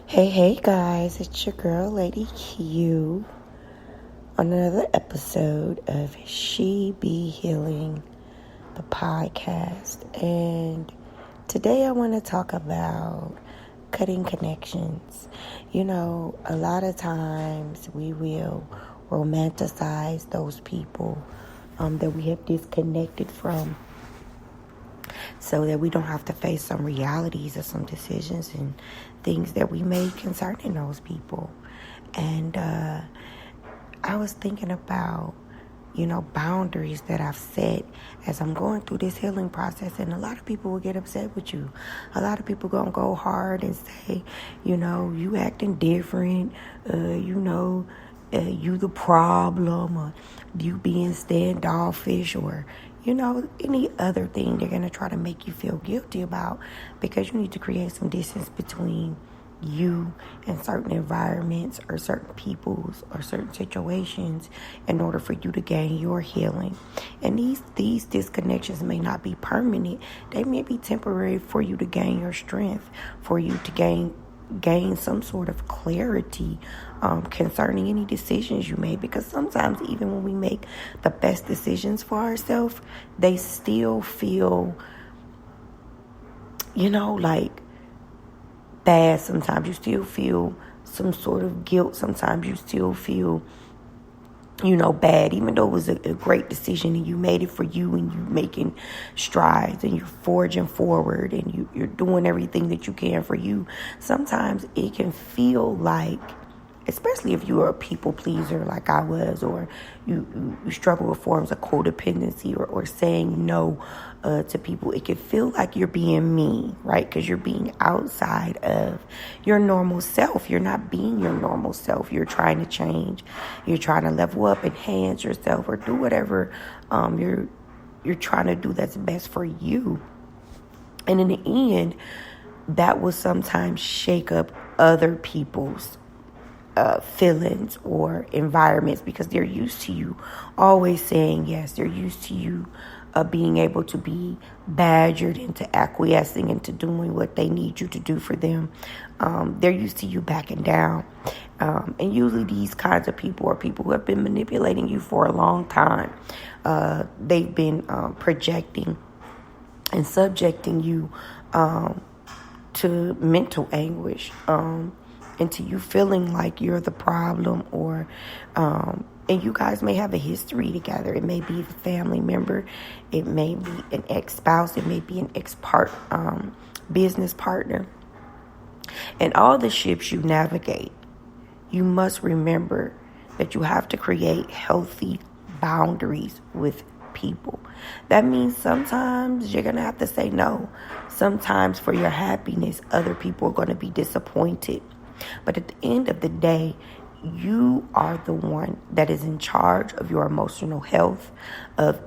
Hey guys, it's your girl, Lady Q, on another episode of She Be Healing, the podcast. And today I want to talk about cutting connections. You know, a lot of times we will romanticize those people that we have disconnected from, so that we don't have to face some realities of some decisions and things that we made concerning those people. And I was thinking about, boundaries that I've set as I'm going through this healing process. And a lot of people will get upset with you. A lot of people gonna go hard and say, you acting different, you the problem, or you being standoffish, or any other thing they're going to try to make you feel guilty about, because you need to create some distance between you and certain environments or certain peoples or certain situations in order for you to gain your healing. And these disconnections may not be permanent. They may be temporary for you to gain your strength, for you to gain some sort of clarity concerning any decisions you made. Because sometimes even when we make the best decisions for ourselves, they still feel, like bad. Sometimes you still feel some sort of guilt. Sometimes you still feel bad, even though it was a great decision and you made it for you, and you're making strides and you're forging forward and you're doing everything that you can for you. Sometimes it can feel like, especially if you are a people pleaser like I was, or you struggle with forms of codependency or saying no to people, it can feel like you're being mean, right? Because you're being outside of your normal self. You're not being your normal self. You're trying to change. You're trying to level up, enhance yourself, or do whatever you're trying to do that's best for you. And in the end, that will sometimes shake up other people's feelings or environments, because they're used to you always saying yes. They're used to you being able to be badgered into acquiescing into doing what they need you to do for them. They're used to you backing down. And usually these kinds of people are people who have been manipulating you for a long time. They've been projecting and subjecting you to mental anguish, into you feeling like you're the problem, or and you guys may have a history together. It may be a family member, it may be an ex-spouse, it may be an business partner. And all the ships you navigate, you must remember that you have to create healthy boundaries with people. That means sometimes you're going to have to say no. Sometimes for your happiness, other people are going to be disappointed. But at the end of the day, you are the one that is in charge of your emotional health, that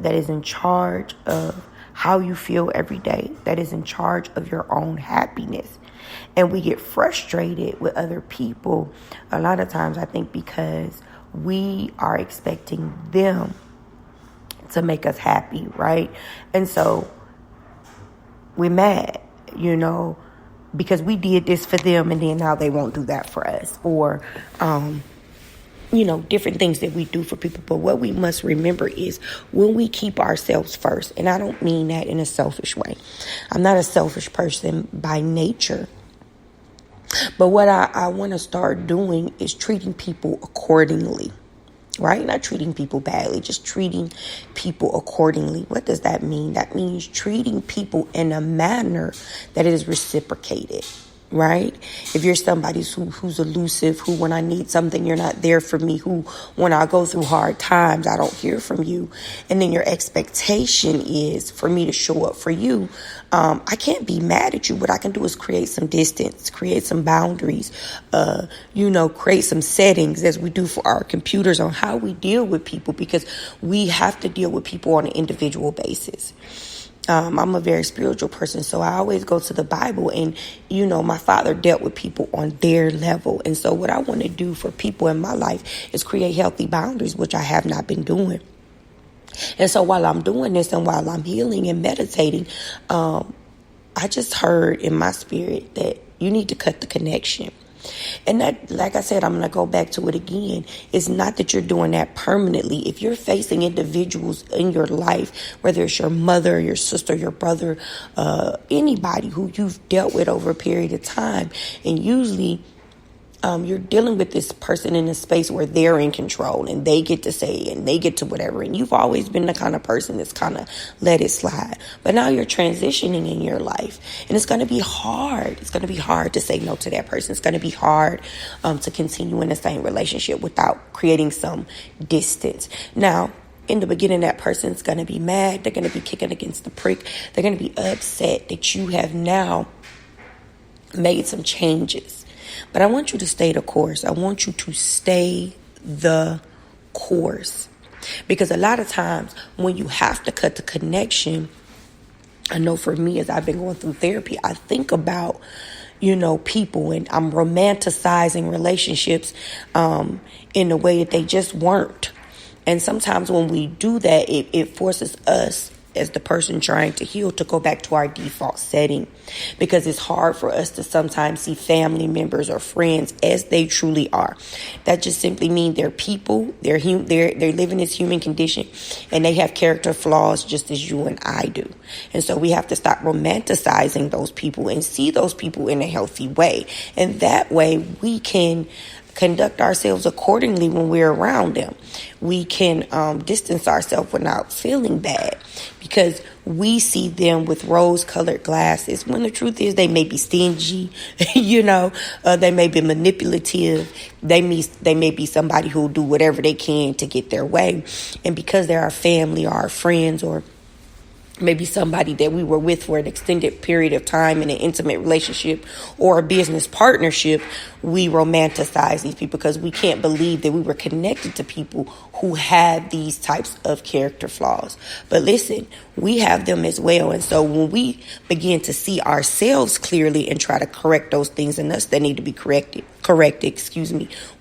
is in charge of how you feel every day, that is in charge of your own happiness. And we get frustrated with other people a lot of times, I think, because we are expecting them to make us happy, right? And so we're mad, because we did this for them, and then now they won't do that for us, or different things that we do for people. But what we must remember is, when we keep ourselves first, and I don't mean that in a selfish way. I'm not a selfish person by nature. But what I want to start doing is treating people accordingly, right? Not treating people badly, just treating people accordingly. What does that mean? That means treating people in a manner that is reciprocated, right? If you're somebody who's elusive, who when I need something, you're not there for me, who when I go through hard times, I don't hear from you, and then your expectation is for me to show up for you, I can't be mad at you. What I can do is create some distance, create some boundaries, create some settings, as we do for our computers, on how we deal with people, because we have to deal with people on an individual basis. I'm a very spiritual person, so I always go to the Bible, and, my father dealt with people on their level. And so what I want to do for people in my life is create healthy boundaries, which I have not been doing. And so while I'm doing this, and while I'm healing and meditating, I just heard in my spirit that, You need to cut the connection. And that, like I said, I'm going to go back to it again. It's not that you're doing that permanently. If you're facing individuals in your life, whether it's your mother, your sister, your brother, anybody who you've dealt with over a period of time, and usually you're dealing with this person in a space where they're in control and they get to say and they get to whatever. And you've always been the kind of person that's kind of let it slide. But now you're transitioning in your life, and it's going to be hard. It's going to be hard to say no to that person. It's going to be hard to continue in the same relationship without creating some distance. Now, in the beginning, that person's going to be mad. They're going to be kicking against the prick. They're going to be upset that you have now made some changes. But I want you to stay the course. I want you to stay the course. Because a lot of times when you have to cut the connection, I know for me, as I've been going through therapy, I think about, people, and I'm romanticizing relationships in a way that they just weren't. And sometimes when we do that, it forces us as the person trying to heal to go back to our default setting, because it's hard for us to sometimes see family members or friends as they truly are. That just simply means they're people, they're living this human condition, and they have character flaws just as you and I do. And so we have to stop romanticizing those people and see those people in a healthy way. And that way we can conduct ourselves accordingly when we're around them. We can distance ourselves without feeling bad, because we see them with rose-colored glasses, when the truth is they may be stingy, they may be manipulative, they may be somebody who'll do whatever they can to get their way. And because they're our family or our friends, or maybe somebody that we were with for an extended period of time in an intimate relationship or a business partnership, we romanticize these people because we can't believe that we were connected to people who had these types of character flaws. But listen, we have them as well. And so when we begin to see ourselves clearly and try to correct those things in us that need to be corrected,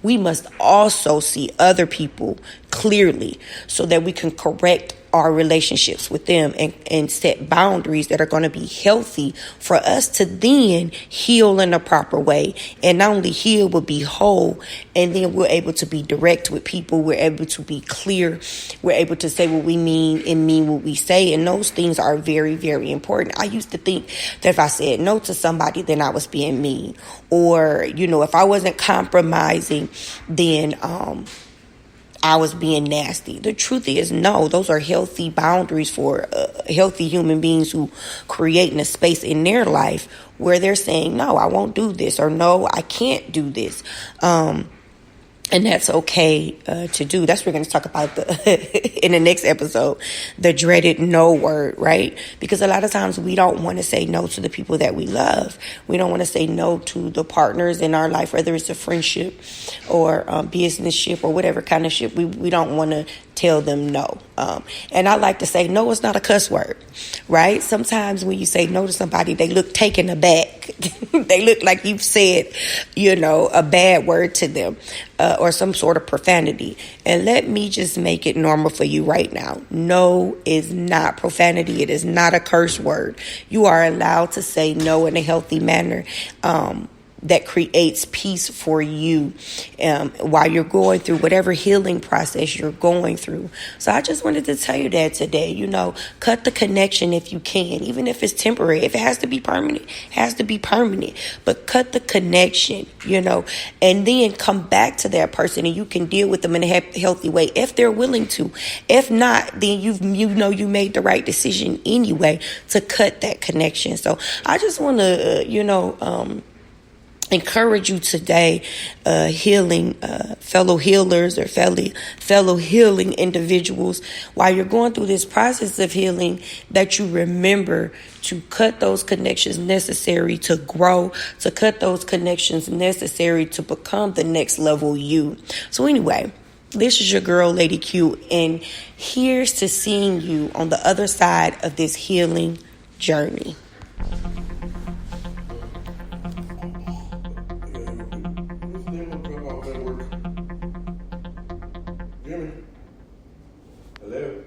we must also see other people clearly so that we can correct our relationships with them and set boundaries that are going to be healthy for us to then heal in a proper way. And not only heal, but be whole. And then we're able to be direct with people. We're able to be clear. We're able to say what we mean and mean what we say. And those things are very, very important. I used to think that if I said no to somebody, then I was being mean. Or, if I wasn't compromising, then I was being nasty. The truth is, no, those are healthy boundaries for healthy human beings who create a space in their life where they're saying, no, I won't do this, or no, I can't do this. And that's okay to do. That's what we're going to talk about in the next episode, the dreaded no word, right? Because a lot of times we don't want to say no to the people that we love. We don't want to say no to the partners in our life, whether it's a friendship or business ship or whatever kind of ship. We don't want to tell them no. And I like to say no is not a cuss word, right? Sometimes when you say no to somebody, they look taken aback. They look like you've said, a bad word to them or some sort of profanity. And let me just make it normal for you right now. No is not profanity. It is not a curse word. You are allowed to say no in a healthy manner. That creates peace for you while you're going through whatever healing process you're going through. So I just wanted to tell you that today, cut the connection if you can, even if it's temporary. If it has to be permanent, it has to be permanent. But cut the connection, and then come back to that person and you can deal with them in a healthy way if they're willing to. If not, then you made the right decision anyway to cut that connection. So I just want to, encourage you today, healing fellow healers or fellow healing individuals, while you're going through this process of healing, that you remember to cut those connections necessary to grow, to cut those connections necessary to become the next level you. So anyway, this is your girl, Lady Q, and here's to seeing you on the other side of this healing journey. Jimmy. Hello.